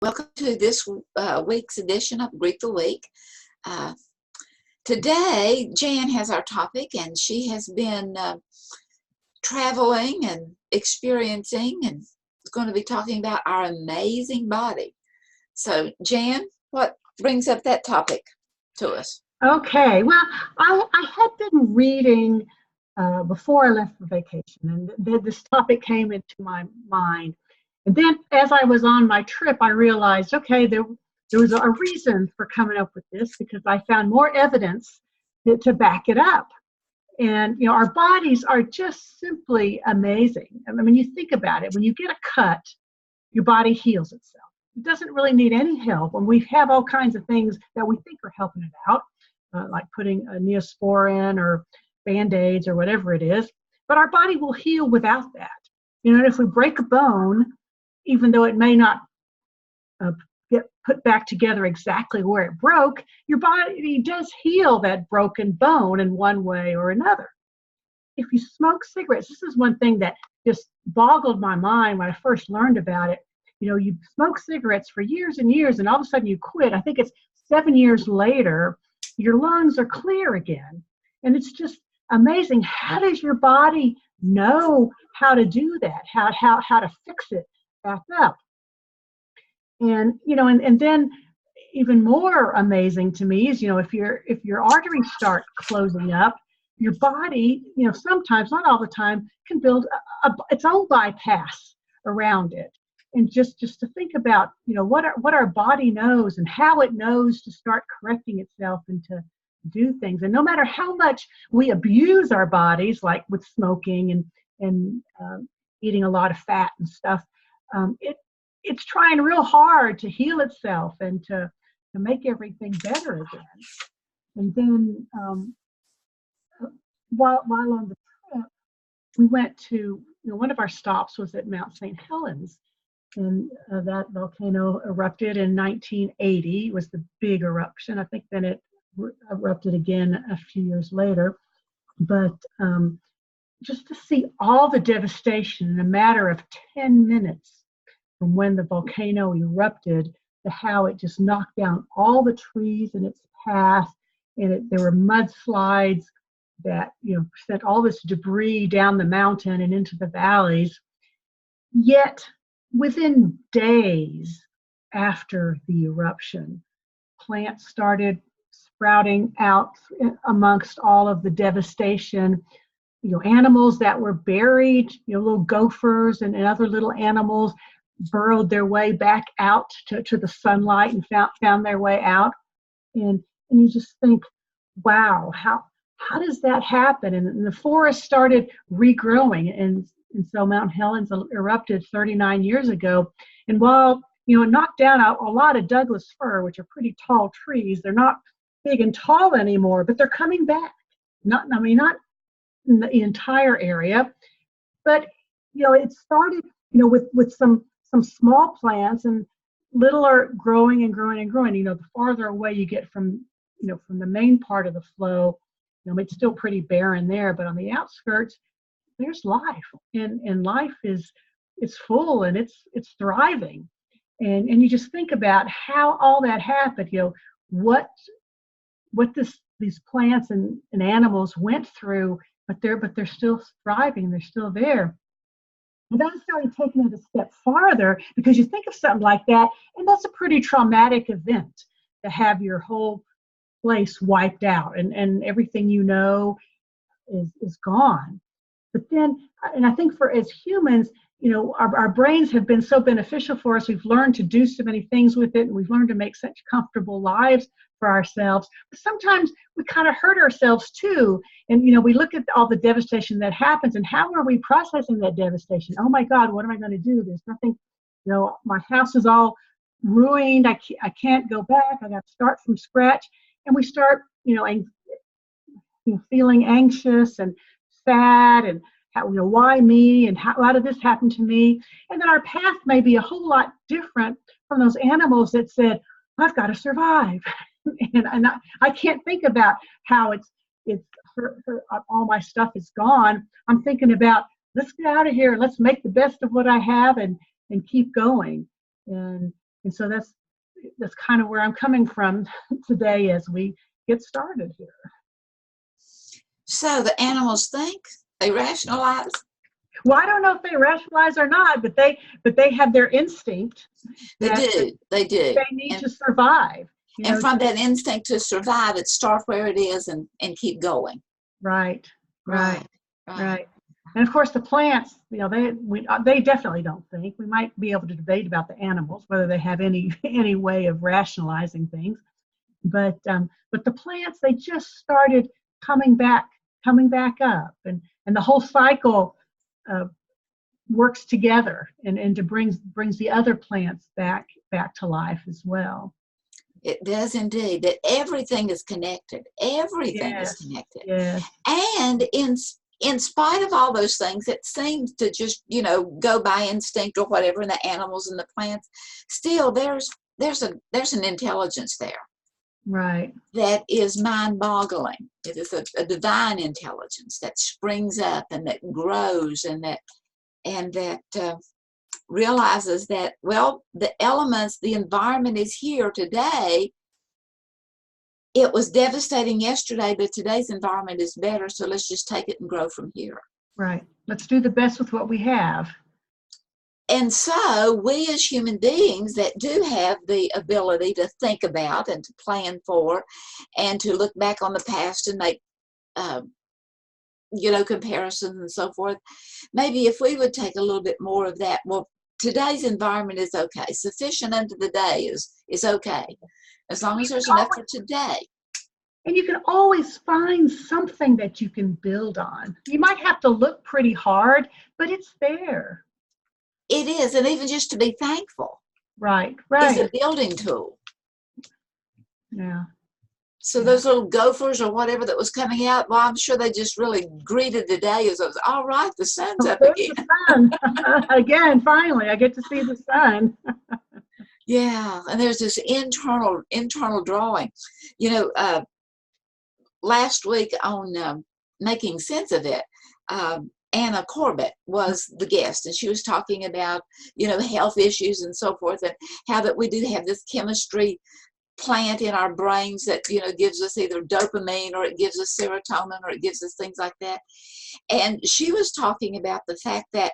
Welcome to this week's edition of Greet the Week. Today, Jan has our topic, and she has been traveling and experiencing and is going to be talking about our amazing body. So, Jan, what brings up that topic to us? Okay, well, I had been reading before I left for vacation, and then this topic came into my mind. And then as I was on my trip, I realized, okay, there was a reason for coming up with this, because I found more evidence to back it up. And, you know, our bodies are just simply amazing. I mean, you think about it, when you get a cut, your body heals itself. It doesn't really need any help. And we have all kinds of things that we think are helping it out, like putting a Neosporin or Band-Aids or whatever it is. But our body will heal without that. You know, if we break a bone, even though it may not get put back together exactly where it broke, your body does heal that broken bone in one way or another. If you smoke cigarettes, this is one thing that just boggled my mind when I first learned about it. You know, you smoke cigarettes for years and years, and all of a sudden you quit. I think it's 7 years later, your lungs are clear again. And it's just amazing. How does your body know how to do that? How to fix it back up? And, you know, and then even more amazing to me is, you know, if your arteries start closing up, your body, you know, sometimes, not all the time, can build its own bypass around it. And just to think about, you know, what our body knows and how it knows to start correcting itself and to do things. And no matter how much we abuse our bodies, like with smoking and eating a lot of fat and stuff, it's trying real hard to heal itself and to make everything better again. And then while on the trip, we went to, you know, one of our stops was at Mount St. Helens. And that volcano erupted in 1980. It was the big eruption. I think then it erupted again a few years later. But just to see all the devastation in a matter of 10 minutes from when the volcano erupted to how it just knocked down all the trees in its path, and there were mudslides that, you know, sent all this debris down the mountain and into the valleys. Yet within days after the eruption, plants started sprouting out amongst all of the devastation. You know, animals that were buried, you know, little gophers and other little animals burrowed their way back out to the sunlight and found their way out. And you just think, wow, how does that happen? And the forest started regrowing. And so Mount Helens erupted 39 years ago. And while, you know, it knocked down a lot of Douglas fir, which are pretty tall trees, they're not big and tall anymore, but they're coming back. Not in the entire area, but, you know, it started, you know, with some small plants, and little are growing and growing and growing. You know, the farther away you get from, you know, from the main part of the flow, you know, it's still pretty barren there, but on the outskirts, there's life, and life is full, and it's thriving. And you just think about how all that happened, you know, what these plants and animals went through, but they're still thriving, they're still there. And then I started taking it a step farther, because you think of something like that, and that's a pretty traumatic event, to have your whole place wiped out and everything you know is gone. But then, and I think as humans, you know, our brains have been so beneficial for us. We've learned to do so many things with it, and we've learned to make such comfortable lives for ourselves. But sometimes we kind of hurt ourselves too. And, you know, we look at all the devastation that happens, and how are we processing that devastation? Oh my God, what am I going to do? There's nothing, you know, my house is all ruined. I can't go back. I got to start from scratch. And we start, you know, feeling anxious and sad, and how, you know, why me, and how did this happen to me? And then our path may be a whole lot different from those animals that said, I've got to survive. and I can't think about how it's all my stuff is gone. I'm thinking about, let's get out of here, let's make the best of what I have and keep going. And And so that's kind of where I'm coming from today as we get started here. So the animals think, they rationalize. Well, I don't know if they rationalize or not, but they have their instinct They that do. They do. they need to survive. And from that instinct to survive, it start where it is and keep going. Right. Right. And of course, the plants, they definitely don't think. We might be able to debate about the animals, whether they have any way of rationalizing things. But the plants, they just started coming back up, and the whole cycle works together and to brings the other plants back to life as well. It does indeed. That everything is connected. Everything is connected. Yes. And in spite of all those things, it seems to just, go by instinct or whatever in the animals and the plants. Still, there's an intelligence there. Right. That is mind-boggling. It is a divine intelligence that springs up and that grows and that realizes that, well, the elements, the environment is here today. It was devastating yesterday, but today's environment is better, so let's just take it and grow from here. Right. Let's do the best with what we have. And so we as human beings that do have the ability to think about and to plan for and to look back on the past and make comparisons and so forth, maybe if we would take a little bit more of that, well, today's environment is okay. Sufficient unto the day is okay, as long as there's enough for today. And you can always find something that you can build on. You might have to look pretty hard, but it's there. It is, and even just to be thankful. Right. Is a building tool. Yeah. So those little gophers or whatever that was coming out, well, I'm sure they just really greeted the day as all right, the sun's up again. The sun. Again, finally, I get to see the sun. Yeah, and there's this internal drawing. Last week on Making Sense of It, Anna Corbett was the guest, and she was talking about, health issues and so forth, and how that we do have this chemistry plant in our brains that, gives us either dopamine or it gives us serotonin or it gives us things like that. And she was talking about the fact that,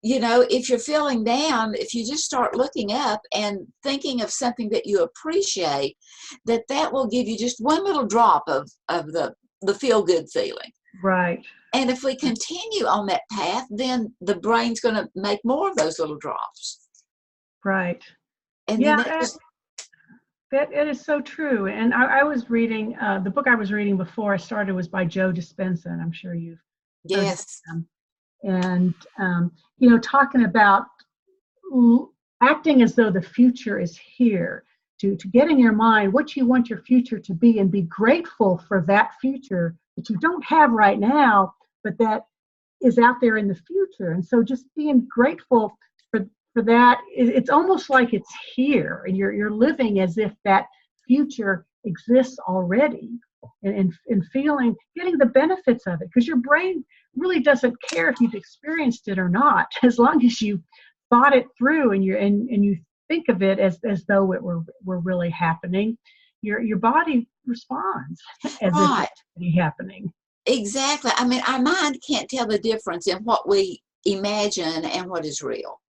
if you're feeling down, if you just start looking up and thinking of something that you appreciate, that will give you just one little drop of the feel-good feeling. Right. And if we continue on that path, then the brain's going to make more of those little drops. Right. And yeah, then that is so true. And I was reading, the book I was reading before I started was by Joe Dispenza, and I'm sure you've heard of him. And, talking about acting as though the future is here, to get in your mind what you want your future to be and be grateful for that future that you don't have right now, but that is out there in the future. And so just being grateful for that, it's almost like it's here and you're living as if that future exists already and getting the benefits of it, because your brain really doesn't care if you've experienced it or not, as long as you thought it through and you think of it as though it were really happening. Your body responds as if it's really happening. Exactly. I mean, our mind can't tell the difference in what we imagine and what is real.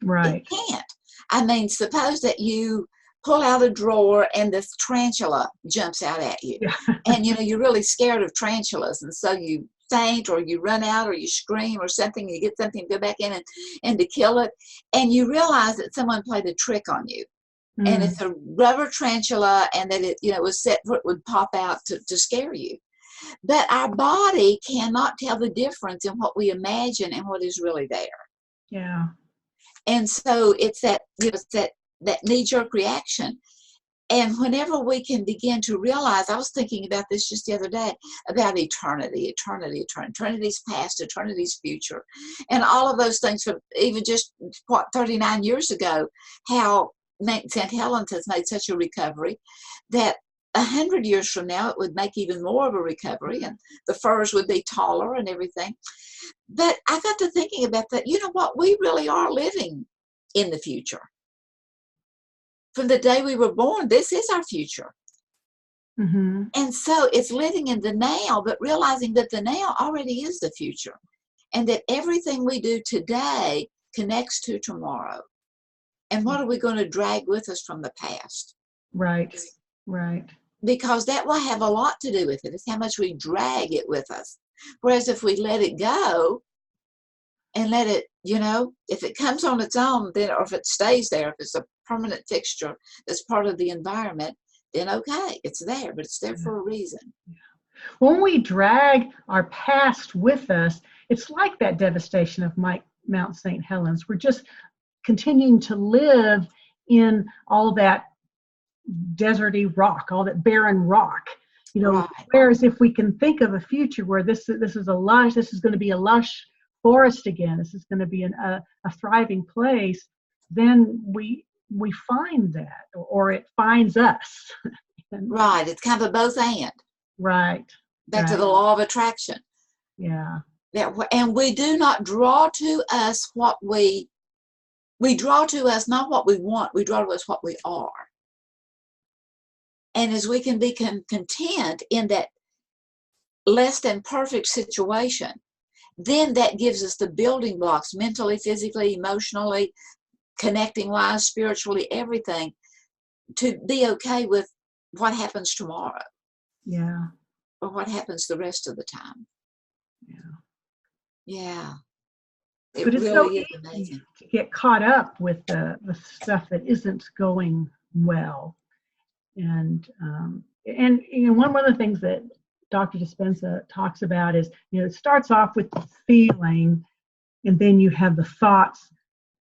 Right. It can't. I mean, suppose that you pull out a drawer and this tarantula jumps out at you. Yeah. And, you're really scared of tarantulas. And so you faint or you run out or you scream or something. You get something to go back in and to kill it. And you realize that someone played a trick on you. Mm. And it's a rubber tarantula and that it was set for it would pop out to scare you. But our body cannot tell the difference in what we imagine and what is really there. Yeah. And so it's that knee-jerk reaction. And whenever we can begin to realize, I was thinking about this just the other day, about eternity, eternity's past, eternity's future, and all of those things from even just, 39 years ago, how St. Helens has made such a recovery that 100 years from now, it would make even more of a recovery, and the firs would be taller and everything. But I got to thinking about that. You know what? We really are living in the future. from the day we were born, this is our future. Mm-hmm. And so it's living in the now, but realizing that the now already is the future, and that everything we do today connects to tomorrow. And what are we going to drag with us from the past? Right, right. Because that will have a lot to do with it. It's how much we drag it with us. Whereas if we let it go and let it, if it comes on its own, then, or if it stays there, if it's a permanent fixture that's part of the environment, then okay, it's there, but it's there for a reason. When we drag our past with us, it's like that devastation of Mount St. Helens. We're just continuing to live in all that deserty rock, all that barren rock. Right. Whereas if we can think of a future where this is going to be a lush forest again, this is going to be a thriving place, then we find that, or it finds us. Right. It's kind of a both and. Right. Back to the law of attraction. Yeah. And we do not draw to us what we draw to us not what we want, we draw to us what we are. And as we can be content in that less than perfect situation, then that gives us the building blocks mentally, physically, emotionally, connecting wise, spiritually, everything, to be okay with what happens tomorrow. Yeah. Or what happens the rest of the time. Yeah. Yeah. But it's really so easy to get caught up with the stuff that isn't going well. And one of the things that Dr. Dispenza talks about is, it starts off with the feeling, and then you have the thoughts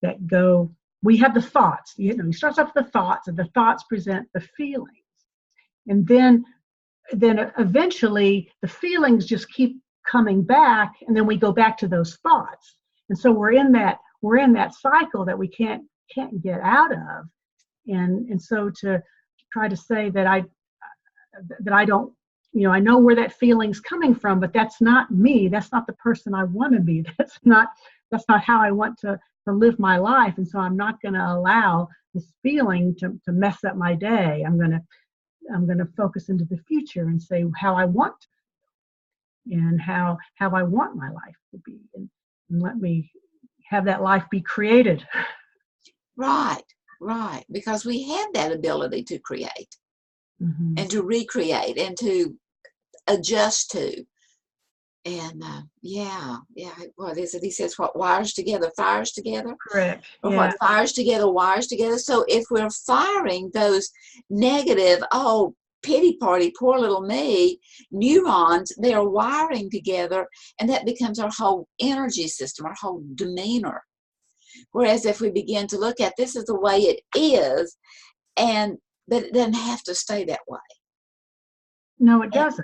that go. We have the thoughts. He starts off with the thoughts, and the thoughts present the feelings, and then eventually the feelings just keep coming back, and then we go back to those thoughts, and so we're in that cycle that we can't get out of, and so to try to say that I don't, I know where that feeling's coming from, but that's not me. That's not the person I want to be. That's not how I want to live my life. And so I'm not going to allow this feeling to mess up my day. I'm going to focus into the future and say how I want and how I want my life to be, and let me have that life be created. Right. Because we have that ability to create. Mm-hmm. And to recreate and to adjust to. And what is it? He says, what wires together, fires together? Correct. Or what fires together, wires together. So if we're firing those negative, pity party, poor little me, neurons, they are wiring together, and that becomes our whole energy system, our whole demeanor. Whereas if we begin to look at this is the way it is, and that it doesn't have to stay that way. No, it doesn't.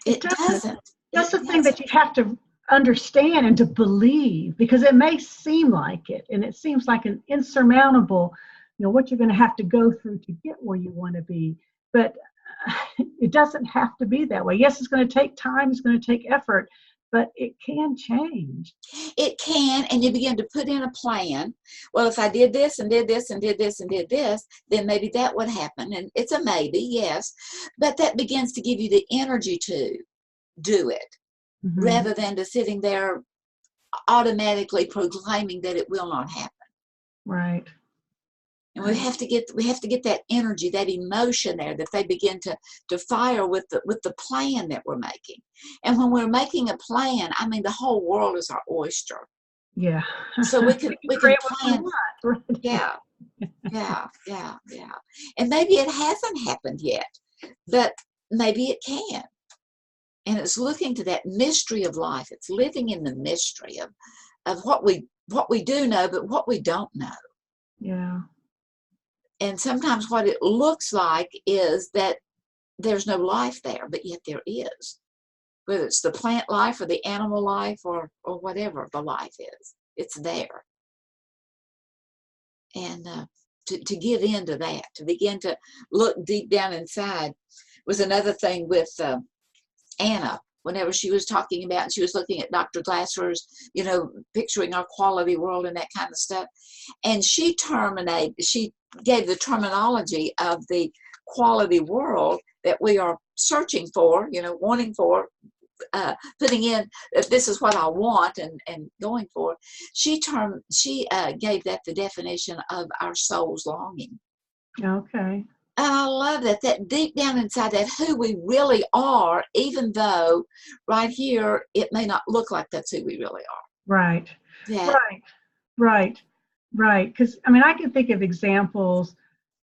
It doesn't. That's the thing that you have to understand and to believe, because it may seem like it, and it seems like an insurmountable, what you're going to have to go through to get where you want to be. But it doesn't have to be that way. Yes, it's going to take time. It's going to take effort. But it can change. It can, and you begin to put in a plan. Well, if I did this and did this and did this and did this, then maybe that would happen. And it's a maybe, yes. But that begins to give you the energy to do it, rather than to sitting there automatically proclaiming that it will not happen. Right. And we have to get that energy, that emotion there, that they begin to fire with the plan that we're making. And when we're making a plan, I mean, the whole world is our oyster. Yeah. So we can create plan. What we want. Yeah. And maybe it hasn't happened yet, but maybe it can. And it's looking to that mystery of life. It's living in the mystery of what we do know, but what we don't know. Yeah. And sometimes what it looks like is that there's no life there, but yet there is. Whether it's the plant life or the animal life or whatever the life is, it's there. And to give in to that, to begin to look deep down inside, was another thing with Anna. Whenever she was talking about, she was looking at Dr. Glasser's, picturing our quality world and that kind of stuff. And she gave the terminology of the quality world that we are searching for, wanting for, putting in, this is what I want and going for. She gave that the definition of our soul's longing. Okay. And I love that deep down inside, that who we really are, even though right here it may not look like that's who we really are. Right. That, Right. Because, I mean, I can think of examples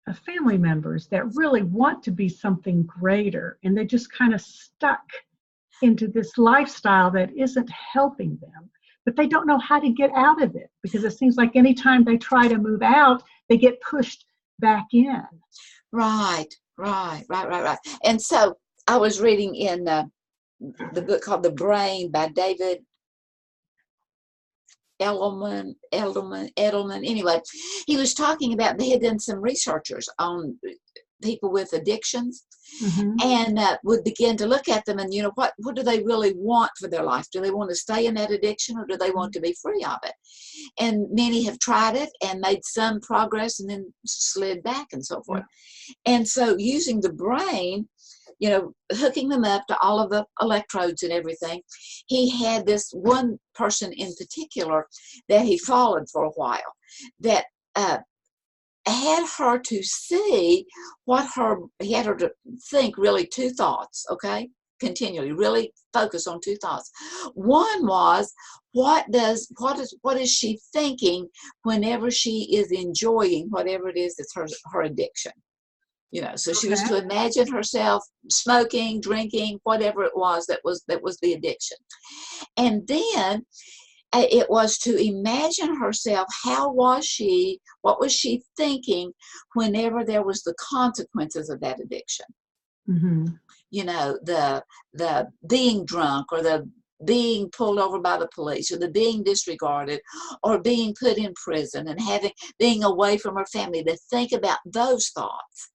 of family members that really want to be something greater, and they just kind of stuck into this lifestyle that isn't helping them, but they don't know how to get out of it, because it seems like anytime they try to move out, they get pushed back in. Right. And so I was reading in the book called The Brain by David Edelman. Anyway, he was talking about, they had done some researchers on people with addictions, and would begin to look at them and, what do they really want for their life? Do they want to stay in that addiction, or do they want to be free of it? And many have tried it and made some progress and then slid back and so forth. And so using the brain, hooking them up to all of the electrodes and everything, he had this one person in particular that he followed for a while, that had her to see he had her to think really two thoughts, okay? Continually, really focus on two thoughts. One was, what is she thinking whenever she is enjoying whatever it is that's her addiction? So she was to imagine herself smoking, drinking, whatever it was that was the addiction. And then it was to imagine herself, what was she thinking whenever there was the consequences of that addiction? The being drunk, or the being pulled over by the police, or the being disregarded, or being put in prison, and being away from her family, to think about those thoughts.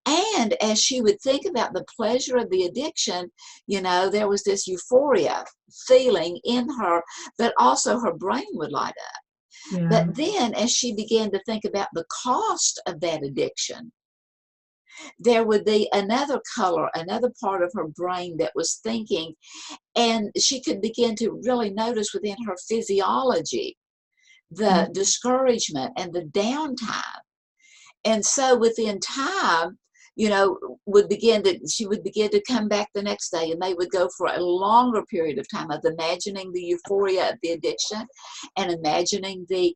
And as she would think about the pleasure of the addiction, there was this euphoria feeling in her, but also her brain would light up. Yeah. But then as she began to think about the cost of that addiction, there would be another part of her brain that was thinking, and she could begin to really notice within her physiology the discouragement and the downtime. And so within time, she would begin to come back the next day, and they would go for a longer period of time of imagining the euphoria of the addiction and imagining the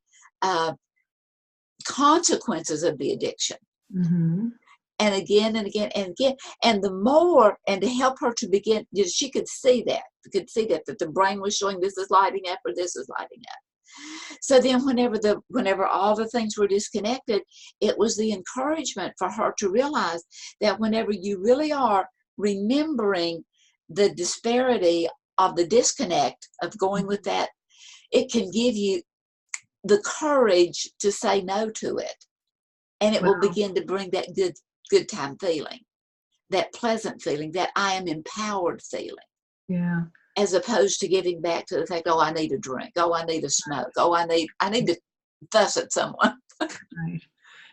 consequences of the addiction. And again and again and again. And the more, and to help her to begin, she could see that the brain was showing, this is lighting up, or this is lighting up. So then whenever all the things were disconnected, it was the encouragement for her to realize that whenever you really are remembering the disparity of the disconnect of going with that, it can give you the courage to say no to it. And it will begin to bring that good time feeling, that pleasant feeling, that I am empowered feeling. Yeah. As opposed to getting back to the fact, I need a drink, I need a smoke, I need to fuss at someone. Right.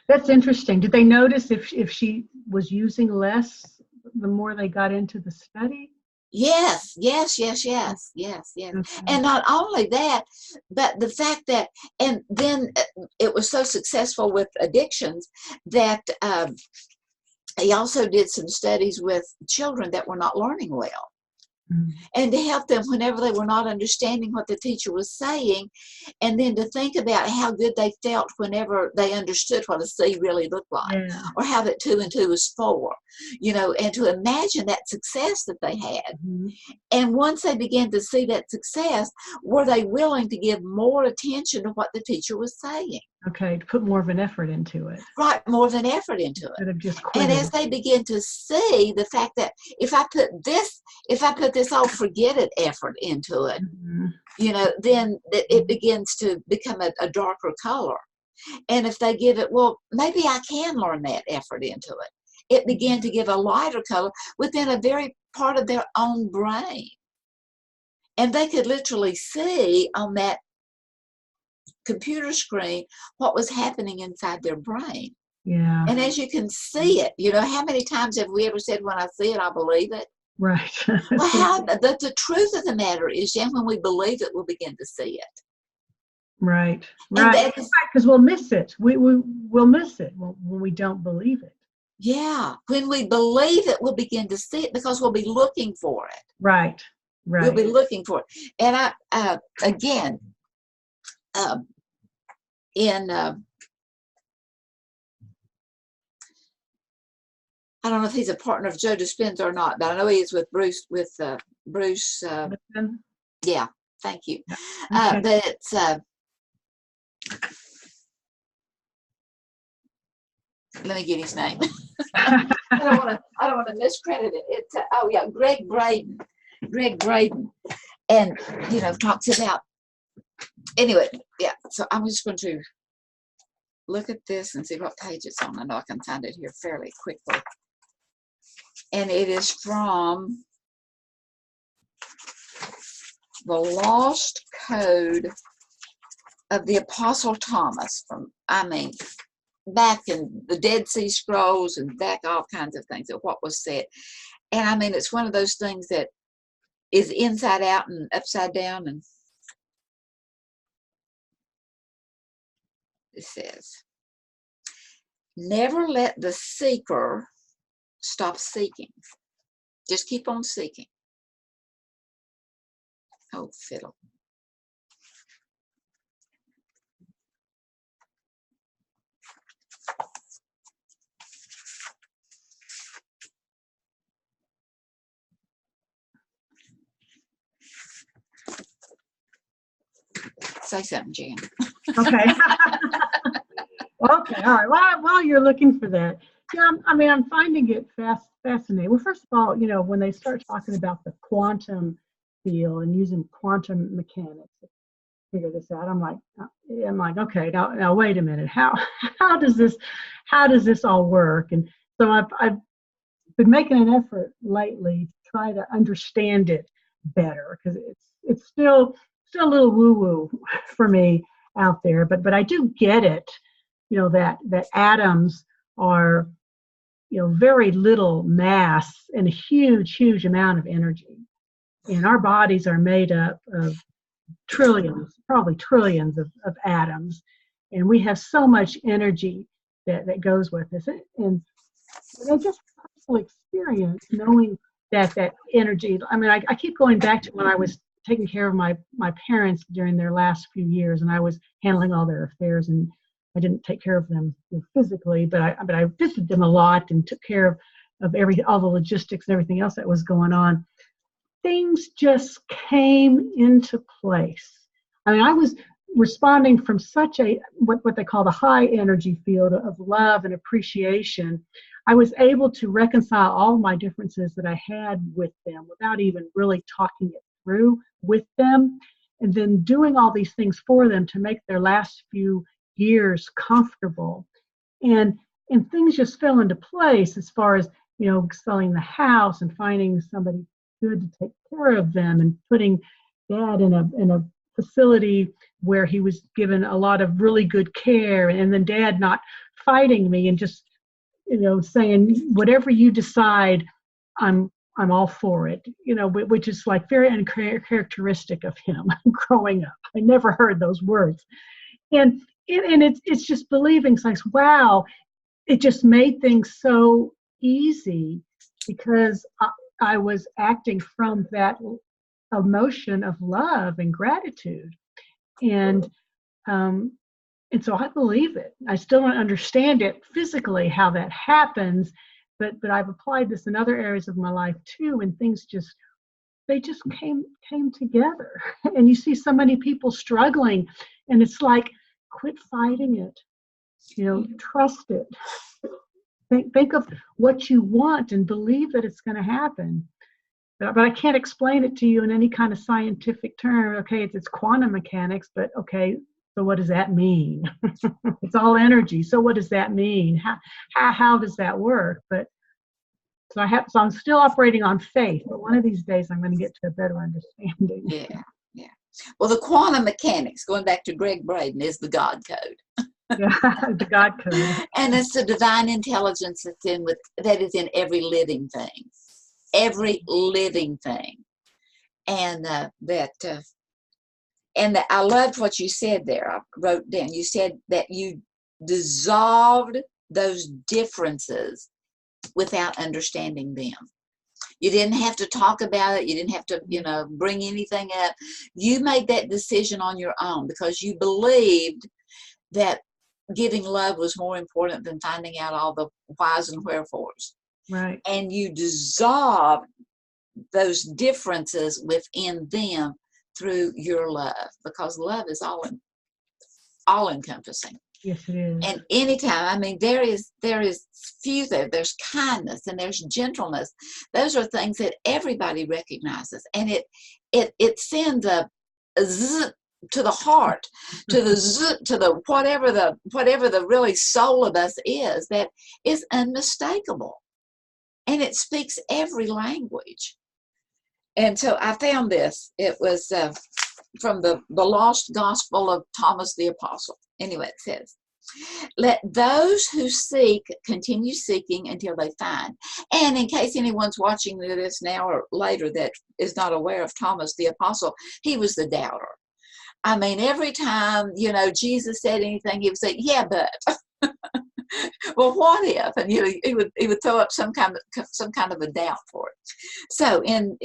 That's interesting. Did they notice if she was using less the more they got into the study? Yes. And not only that, but the fact that, and then it was so successful with addictions that he also did some studies with children that were not learning well. And to help them whenever they were not understanding what the teacher was saying, and then to think about how good they felt whenever they understood what a C really looked like, or how that 2 and 2 is 4, and to imagine that success that they had. And once they began to see that success, were they willing to give more attention to what the teacher was saying? Okay, to put more of an effort into it. Right, more of an effort into it. Instead of just quitting. And as they begin to see the fact that if I put this forget it effort into it, then it begins to become a darker color. And if they give it, well, maybe I can learn that effort into it, it began to give a lighter color within a very part of their own brain. And they could literally see on that computer screen what was happening inside their brain. Yeah. And as you can see it, how many times have we ever said, when I see it, I believe it? Right. Well, the truth of the matter is, Jen, when we believe it, we'll begin to see it. Right. And Right. Because we'll miss it. We'll miss it when we don't believe it. Yeah. When we believe it, we'll begin to see it because we'll be looking for it. Right. We'll Right. be looking for it. And again, I don't know if he's a partner of Joe Dispenza or not, but I know he is with Bruce. Yeah, thank you. Okay. But it's let me get his name. I don't want to miscredit it. It's Greg Braden. Greg Braden, and talks about. Anyway, yeah. So I'm just going to look at this and see what page it's on. I know I can find it here fairly quickly. And it is from The Lost Code of the Apostle Thomas, back in the Dead Sea Scrolls and back all kinds of things of what was said. And it's one of those things that is inside out and upside down. And it says, never let the seeker stop seeking. Just keep on seeking. Oh, fiddle. Say something, Jan. Okay. Okay. All right. While you're looking for that, yeah, I'm finding it fascinating. Well, first of all, when they start talking about the quantum field and using quantum mechanics to figure this out, I'm like, okay, now wait a minute. How does this all work? And so I've been making an effort lately to try to understand it better, because it's still a little woo-woo for me out there, but I do get it, that atoms are, very little mass and a huge amount of energy. And our bodies are made up of probably trillions of atoms. And we have so much energy that goes with this. And I just personal experience knowing that energy, I keep going back to when I was taking care of my parents during their last few years, and I was handling all their affairs, and I didn't take care of them physically, but I visited them a lot and took care of all the logistics and everything else that was going on. Things just came into place. I was responding from such a what they call the high energy field of love and appreciation. I was able to reconcile all my differences that I had with them without even really talking it through with them, and then doing all these things for them to make their last few years comfortable. And things just fell into place as far as, selling the house and finding somebody good to take care of them, and putting Dad in a facility where he was given a lot of really good care, and then Dad not fighting me and just, saying, whatever you decide, I'm all for it, which is like very uncharacteristic of him growing up. I never heard those words. And it's just believing, it's like, wow, it just made things so easy because I was acting from that emotion of love and gratitude. And so I believe it. I still don't understand it physically, how that happens, but I've applied this in other areas of my life too, and things they just came together. And you see so many people struggling, and it's like, quit fighting it. Trust it. Think of what you want and believe that it's going to happen. But I can't explain it to you in any kind of scientific term. Okay, it's quantum mechanics, but okay, so what does that mean? It's all energy. So what does that mean? How does that work? But so I'm still operating on faith, but one of these days I'm going to get to a better understanding. Yeah. Well, the quantum mechanics, going back to Greg Braden, is the God code. Yeah, the God code. And it's the divine intelligence that is in every living thing. Every living thing. And I loved what you said there. I wrote down, you said that you dissolved those differences without understanding them. You didn't have to talk about it. You didn't have to, bring anything up. You made that decision on your own because you believed that giving love was more important than finding out all the whys and wherefores. Right. And you dissolved those differences within them through your love, because love is all encompassing. Yes, it is. And anytime, I mean, there is few there. There's kindness and there's gentleness. Those are things that everybody recognizes, and it sends a zzz to the heart, to the zzz, to the whatever the really soul of us is, that is unmistakable, and it speaks every language. And so I found this. It was from the Lost Gospel of Thomas the Apostle. Anyway, it says, "Let those who seek continue seeking until they find." And in case anyone's watching this now or later that is not aware of Thomas the Apostle, he was the doubter. I mean, every time, Jesus said anything, he would say, "Yeah, but." Well, what if? And he would throw up some kind of a doubt for it. So in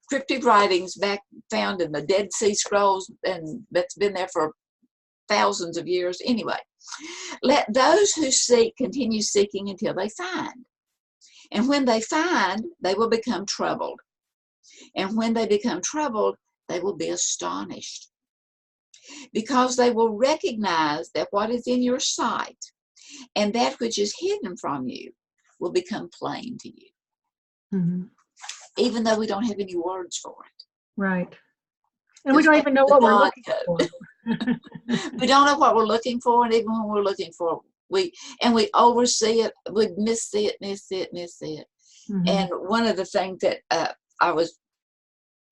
cryptic writings found in the Dead Sea Scrolls, and that's been there for thousands of years anyway. Let those who seek continue seeking until they find. And when they find, they will become troubled. And when they become troubled, they will be astonished, because they will recognize that what is in your sight and that which is hidden from you will become plain to you. Mm-hmm. Even though we don't have any words for it. Right. And we don't even know what we're looking for. We don't know what we're looking for, and even when we're looking for it, we oversee it, we miss it. Mm-hmm. And one of the things that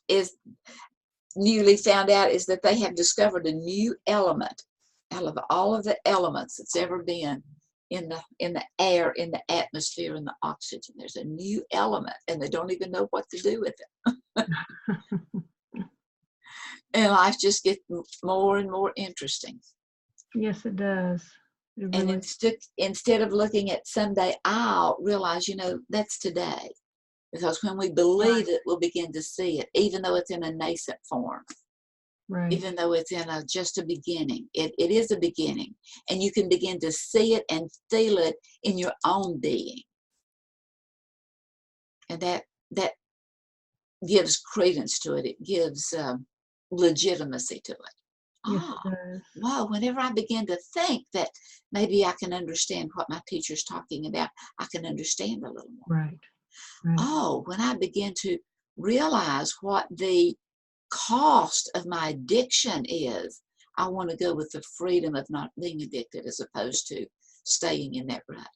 is newly found out is that they have discovered a new element out of all of the elements that's ever been in the air, in the atmosphere, in the oxygen. There's a new element, and they don't even know what to do with it. And life just gets more and more interesting. Yes, it does. It really... And instead of looking at someday, I'll realize, that's today. Because when we believe it, we'll begin to see it, even though it's in a nascent form. Right. Even though it's in just a beginning. It is a beginning. And you can begin to see it and feel it in your own being. And that gives credence to it. It gives legitimacy to it. Yes, it does. Wow, whenever I begin to think that maybe I can understand what my teacher's talking about, I can understand a little more. Right. Oh, when I begin to realize what the cost of my addiction is, I want to go with the freedom of not being addicted as opposed to staying in that rut.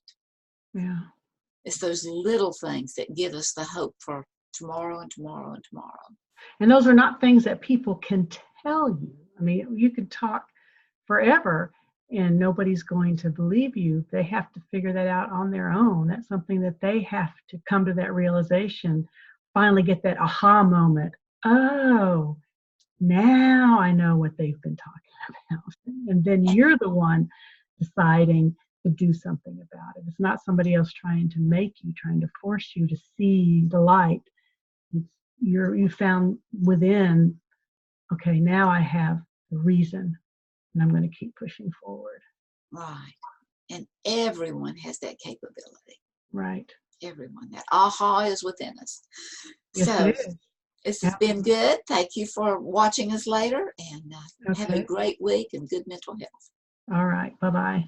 Yeah. It's those little things that give us the hope for tomorrow and tomorrow and tomorrow. And those are not things that people can tell you. I mean, you could talk forever and nobody's going to believe you. They have to figure that out on their own. That's something that they have to come to that realization, finally get that aha moment. Oh, now I know what they've been talking about. And then you're the one deciding to do something about it. It's not somebody else trying to make you, trying to force you to see the light. You found within, okay, now I have the reason, and I'm going to keep pushing forward. Right. And everyone has that capability. Right. Everyone. That aha is within us. Yes, so it is. This has been good. Thank you for watching us later, and have a great week and good mental health. All right. Bye-bye.